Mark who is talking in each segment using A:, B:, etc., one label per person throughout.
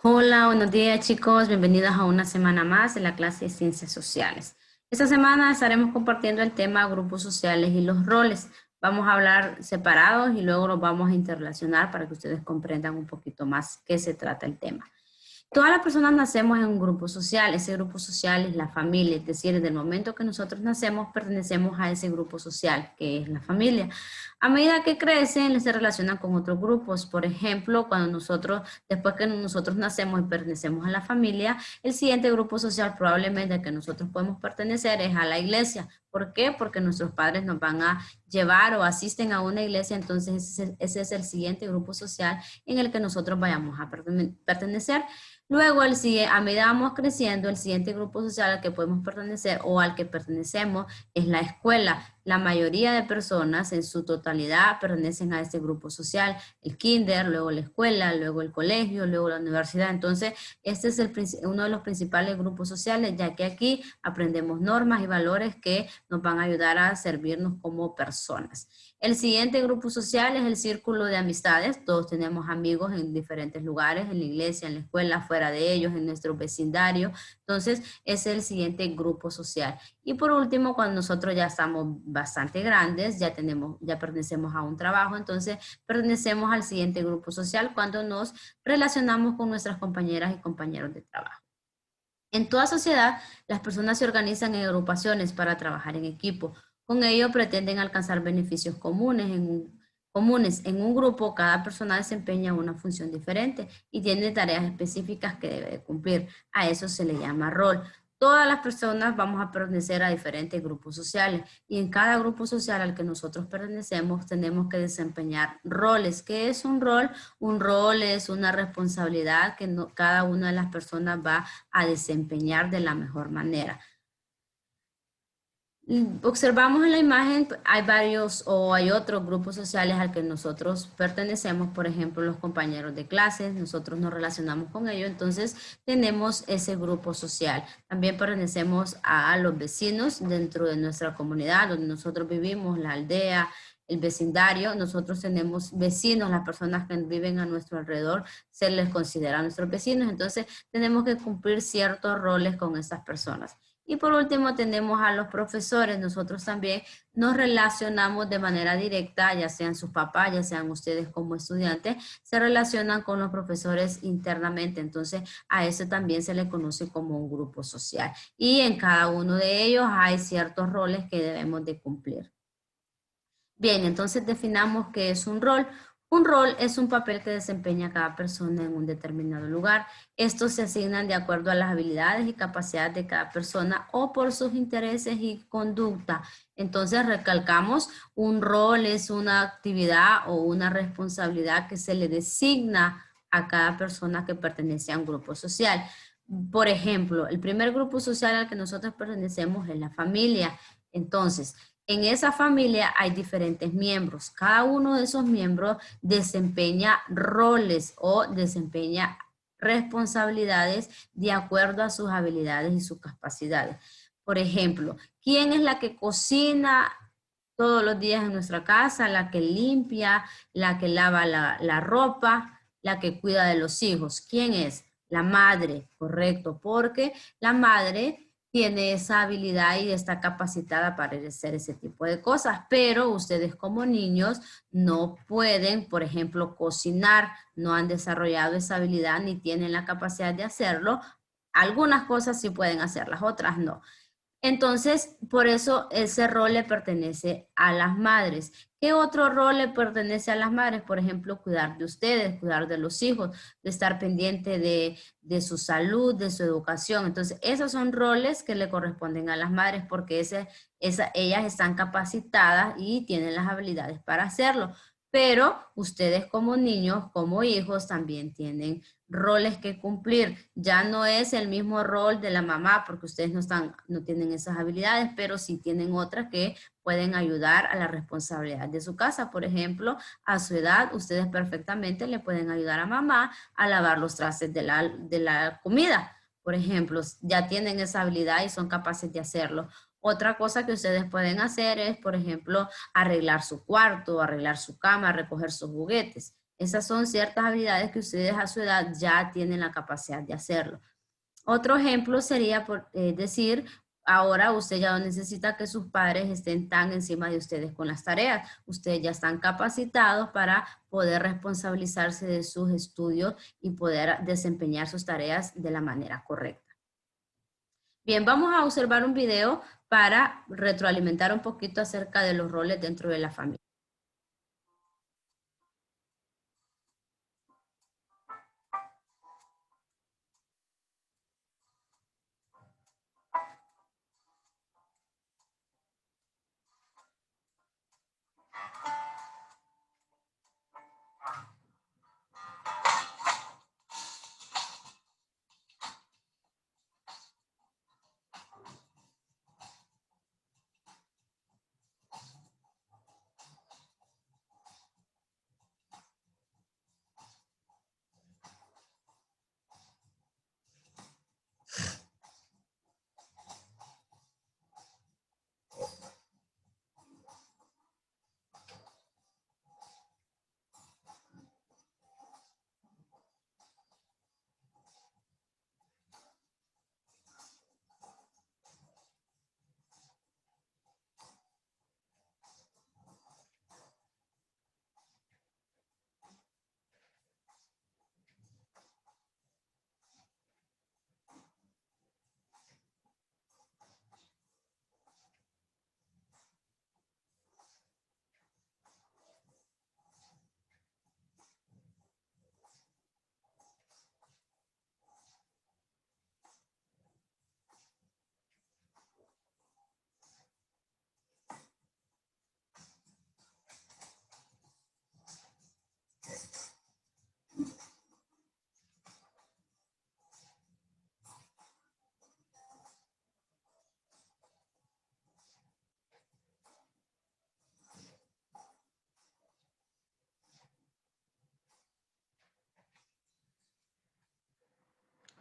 A: Hola, buenos días chicos, bienvenidos a una semana más de la clase de Ciencias Sociales. Esta semana estaremos compartiendo el tema grupos sociales y los roles. Vamos a hablar separados y luego los vamos a interrelacionar para que ustedes comprendan un poquito más qué se trata el tema. Todas las personas nacemos en un grupo social, ese grupo social es la familia, es decir, desde el momento que nosotros nacemos pertenecemos a ese grupo social que es la familia. A medida que crecen, se relacionan con otros grupos. Por ejemplo, cuando después que nosotros nacemos y pertenecemos a la familia, el siguiente grupo social probablemente al que nosotros podemos pertenecer es a la iglesia. ¿Por qué? Porque nuestros padres nos van a llevar o asisten a una iglesia, entonces ese es el siguiente grupo social en el que nosotros vayamos a pertenecer. Luego, a medida que vamos creciendo, el siguiente grupo social al que podemos pertenecer o al que pertenecemos es la escuela. La mayoría de personas en su totalidad pertenecen a este grupo social, el kinder, luego la escuela, luego el colegio, luego la universidad. Entonces, este es uno de los principales grupos sociales, ya que aquí aprendemos normas y valores que nos van a ayudar a servirnos como personas. El siguiente grupo social es el círculo de amistades. Todos tenemos amigos en diferentes lugares, en la iglesia, en la escuela, fuera de ellos, en nuestro vecindario. Entonces, es el siguiente grupo social. Y por último, cuando nosotros ya estamos bastante grandes, ya pertenecemos a un trabajo, entonces pertenecemos al siguiente grupo social cuando nos relacionamos con nuestras compañeras y compañeros de trabajo. En toda sociedad, las personas se organizan en agrupaciones para trabajar en equipo. Con ello pretenden alcanzar beneficios comunes. En un grupo, cada persona desempeña una función diferente y tiene tareas específicas que debe de cumplir. A eso se le llama rol. Todas las personas vamos a pertenecer a diferentes grupos sociales y en cada grupo social al que nosotros pertenecemos tenemos que desempeñar roles. ¿Qué es un rol? Un rol es una responsabilidad que cada una de las personas va a desempeñar de la mejor manera. Observamos en la imagen, hay otros grupos sociales al que nosotros pertenecemos, por ejemplo, los compañeros de clases, nosotros nos relacionamos con ellos, entonces tenemos ese grupo social. También pertenecemos a los vecinos dentro de nuestra comunidad, donde nosotros vivimos, la aldea, el vecindario, nosotros tenemos vecinos, las personas que viven a nuestro alrededor, se les considera nuestros vecinos, entonces tenemos que cumplir ciertos roles con estas personas. Y por último tenemos a los profesores. Nosotros también nos relacionamos de manera directa, ya sean sus papás, ya sean ustedes como estudiantes, se relacionan con los profesores internamente. Entonces a eso también se le conoce como un grupo social. Y en cada uno de ellos hay ciertos roles que debemos de cumplir. Bien, entonces definamos qué es un rol. Un rol es un papel que desempeña cada persona en un determinado lugar. Estos se asignan de acuerdo a las habilidades y capacidades de cada persona o por sus intereses y conducta. Entonces recalcamos, un rol es una actividad o una responsabilidad que se le designa a cada persona que pertenece a un grupo social. Por ejemplo, el primer grupo social al que nosotros pertenecemos es la familia. Entonces, en esa familia hay diferentes miembros. Cada uno de esos miembros desempeña roles o desempeña responsabilidades de acuerdo a sus habilidades y sus capacidades. Por ejemplo, ¿quién es la que cocina todos los días en nuestra casa? La que limpia, la que lava la ropa, la que cuida de los hijos. ¿Quién es? La madre, correcto, porque la madre tiene esa habilidad y está capacitada para hacer ese tipo de cosas, pero ustedes como niños no pueden, por ejemplo, cocinar, no han desarrollado esa habilidad ni tienen la capacidad de hacerlo. Algunas cosas sí pueden hacer, las otras no. Entonces, por eso ese rol le pertenece a las madres. ¿Qué otro rol le pertenece a las madres? Por ejemplo, cuidar de ustedes, cuidar de los hijos, de estar pendiente de su salud, de su educación. Entonces, esos son roles que le corresponden a las madres porque ellas están capacitadas y tienen las habilidades para hacerlo. Pero ustedes como niños, como hijos, también tienen roles que cumplir. Ya no es el mismo rol de la mamá porque ustedes no tienen esas habilidades, pero sí tienen otras que pueden ayudar a la responsabilidad de su casa. Por ejemplo, a su edad, ustedes perfectamente le pueden ayudar a mamá a lavar los trastes de la comida. Por ejemplo, ya tienen esa habilidad y son capaces de hacerlo. Otra cosa que ustedes pueden hacer es, por ejemplo, arreglar su cuarto, arreglar su cama, recoger sus juguetes. Esas son ciertas habilidades que ustedes a su edad ya tienen la capacidad de hacerlo. Otro ejemplo sería decir, ahora usted ya no necesita que sus padres estén tan encima de ustedes con las tareas. Ustedes ya están capacitados para poder responsabilizarse de sus estudios y poder desempeñar sus tareas de la manera correcta. Bien, vamos a observar un video para retroalimentar un poquito acerca de los roles dentro de la familia.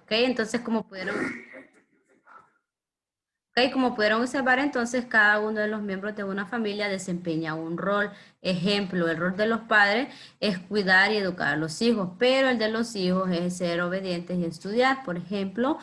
A: ¿Ok? Entonces, como pudieron observar, entonces cada uno de los miembros de una familia desempeña un rol. Ejemplo, el rol de los padres es cuidar y educar a los hijos, pero el de los hijos es ser obedientes y estudiar. Por ejemplo,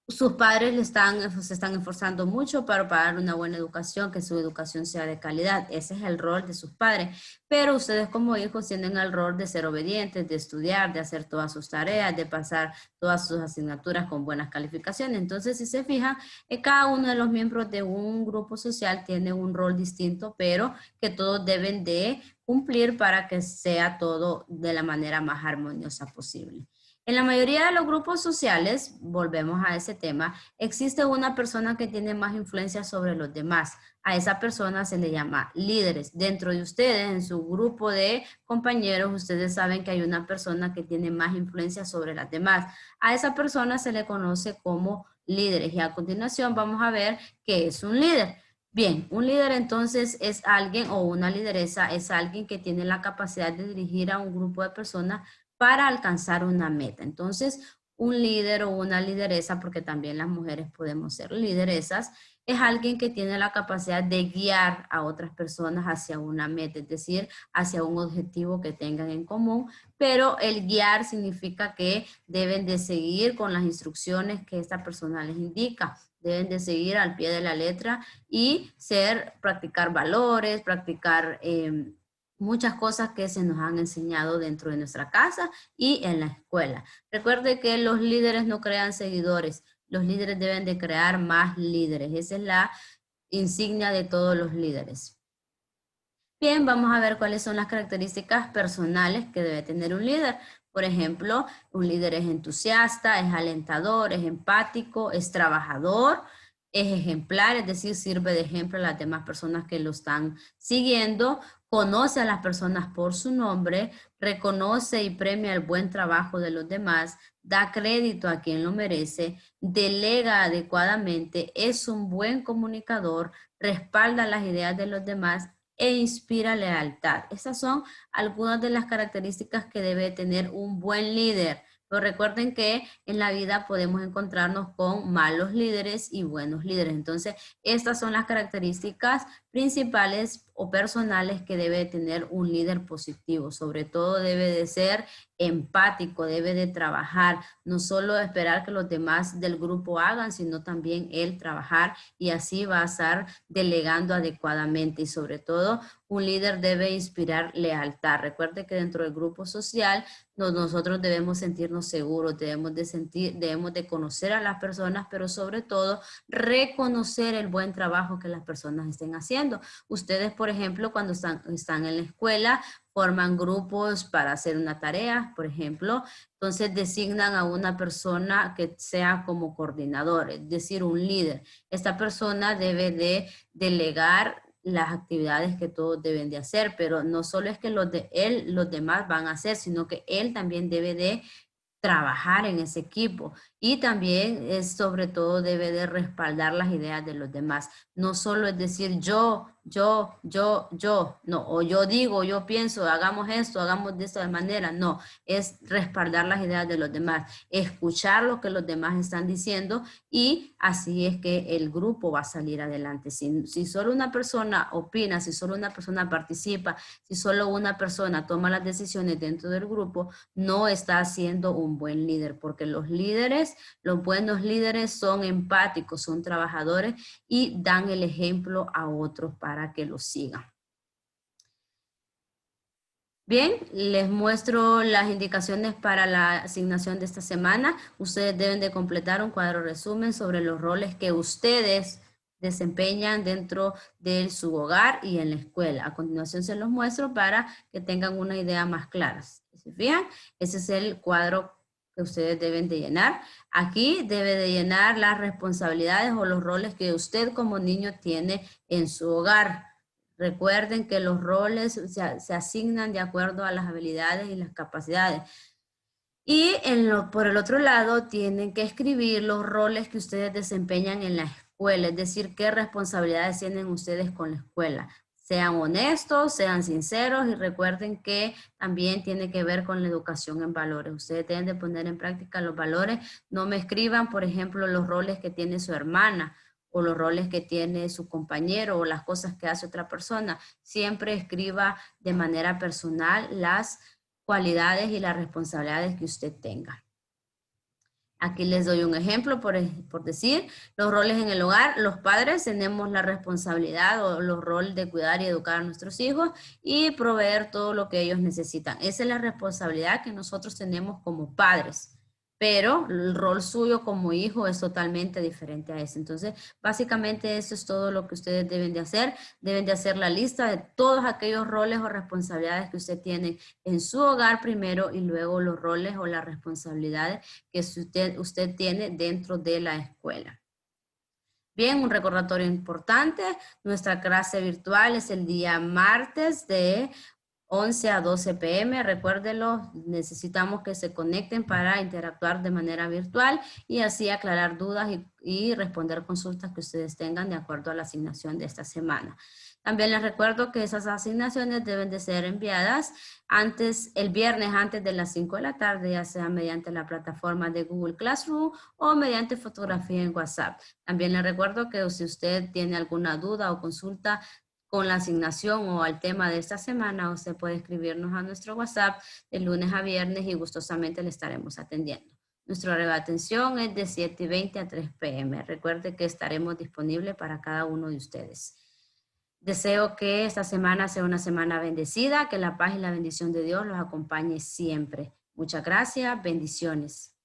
A: sus padres se están esforzando mucho para dar una buena educación, que su educación sea de calidad. Ese es el rol de sus padres. Pero ustedes como hijos tienen el rol de ser obedientes, de estudiar, de hacer todas sus tareas, de pasar todas sus asignaturas con buenas calificaciones. Entonces, si se fijan, cada uno de los miembros de un grupo social tiene un rol distinto, pero que todos deben de cumplir para que sea todo de la manera más armoniosa posible. En la mayoría de los grupos sociales, volvemos a ese tema, existe una persona que tiene más influencia sobre los demás. A esa persona se le llama líderes. Dentro de ustedes, en su grupo de compañeros, ustedes saben que hay una persona que tiene más influencia sobre las demás. A esa persona se le conoce como líderes. Y a continuación vamos a ver qué es un líder. Bien, un líder entonces es alguien o una lideresa es alguien que tiene la capacidad de dirigir a un grupo de personas para alcanzar una meta. Entonces, un líder o una lideresa, porque también las mujeres podemos ser lideresas, es alguien que tiene la capacidad de guiar a otras personas hacia una meta, es decir, hacia un objetivo que tengan en común, pero el guiar significa que deben de seguir con las instrucciones que esta persona les indica, deben de seguir al pie de la letra y practicar valores, practicar muchas cosas que se nos han enseñado dentro de nuestra casa y en la escuela. Recuerde que los líderes no crean seguidores, los líderes deben de crear más líderes. Esa es la insignia de todos los líderes. Bien, vamos a ver cuáles son las características personales que debe tener un líder. Por ejemplo, un líder es entusiasta, es alentador, es empático, es trabajador, es ejemplar, es decir, sirve de ejemplo a las demás personas que lo están siguiendo, conoce a las personas por su nombre, reconoce y premia el buen trabajo de los demás, da crédito a quien lo merece, delega adecuadamente, es un buen comunicador, respalda las ideas de los demás e inspira lealtad. Estas son algunas de las características que debe tener un buen líder. Pero recuerden que en la vida podemos encontrarnos con malos líderes y buenos líderes. Entonces, estas son las características principales o personales que debe tener un líder positivo. Sobre todo debe de ser empático, debe de trabajar, no solo esperar que los demás del grupo hagan, sino también él trabajar, y así va a estar delegando adecuadamente. Y sobre todo, un líder debe inspirar lealtad. Recuerde que dentro del grupo social nosotros debemos sentirnos seguros, debemos de conocer a las personas, pero sobre todo reconocer el buen trabajo que las personas estén haciendo. Ustedes, por ejemplo, cuando están en la escuela, forman grupos para hacer una tarea, por ejemplo, entonces designan a una persona que sea como coordinador, es decir, un líder. Esta persona debe de delegar las actividades que todos deben de hacer, pero no solo es que los demás van a hacer, sino que él también debe de trabajar en ese equipo, y también es sobre todo debe de respaldar las ideas de los demás. No solo es decir no, o yo digo, yo pienso, hagamos esto, hagamos de esta manera. No, es respaldar las ideas de los demás, escuchar lo que los demás están diciendo, y así es que el grupo va a salir adelante. Si solo una persona opina, si solo una persona participa, si solo una persona toma las decisiones dentro del grupo, no está siendo un buen líder, porque los buenos líderes son empáticos, son trabajadores y dan el ejemplo a otros para que los sigan. Bien, les muestro las indicaciones para la asignación de esta semana. Ustedes deben de completar un cuadro resumen sobre los roles que ustedes desempeñan dentro de su hogar y en la escuela. A continuación se los muestro para que tengan una idea más clara. ¿Se fijan? Ese es el cuadro que ustedes deben de llenar. Aquí debe de llenar las responsabilidades o los roles que usted como niño tiene en su hogar. Recuerden que los roles se asignan de acuerdo a las habilidades y las capacidades. Y por el otro lado, tienen que escribir los roles que ustedes desempeñan en la escuela, es decir, qué responsabilidades tienen ustedes con la escuela. Sean honestos, sean sinceros, y recuerden que también tiene que ver con la educación en valores. Ustedes deben de poner en práctica los valores. No me escriban, por ejemplo, los roles que tiene su hermana, o los roles que tiene su compañero, o las cosas que hace otra persona. Siempre escriba de manera personal las cualidades y las responsabilidades que usted tenga. Aquí les doy un ejemplo, por decir, los roles en el hogar. Los padres tenemos la responsabilidad o los roles de cuidar y educar a nuestros hijos y proveer todo lo que ellos necesitan. Esa es la responsabilidad que nosotros tenemos como padres, pero el rol suyo como hijo es totalmente diferente a ese. Entonces, básicamente eso es todo lo que ustedes deben de hacer. Deben de hacer la lista de todos aquellos roles o responsabilidades que usted tiene en su hogar primero, y luego los roles o las responsabilidades que usted tiene dentro de la escuela. Bien, un recordatorio importante. Nuestra clase virtual es el día martes de 11 a 12 p.m. Recuérdelo, necesitamos que se conecten para interactuar de manera virtual y así aclarar dudas y responder consultas que ustedes tengan de acuerdo a la asignación de esta semana. También les recuerdo que esas asignaciones deben de ser enviadas el viernes antes de las 5 de la tarde, ya sea mediante la plataforma de Google Classroom o mediante fotografía en WhatsApp. También les recuerdo que si usted tiene alguna duda o consulta con la asignación o al tema de esta semana, usted puede escribirnos a nuestro WhatsApp de lunes a viernes y gustosamente le estaremos atendiendo. Nuestro horario de atención es de 7:20 a 3 p.m. Recuerde que estaremos disponibles para cada uno de ustedes. Deseo que esta semana sea una semana bendecida, que la paz y la bendición de Dios los acompañe siempre. Muchas gracias, bendiciones.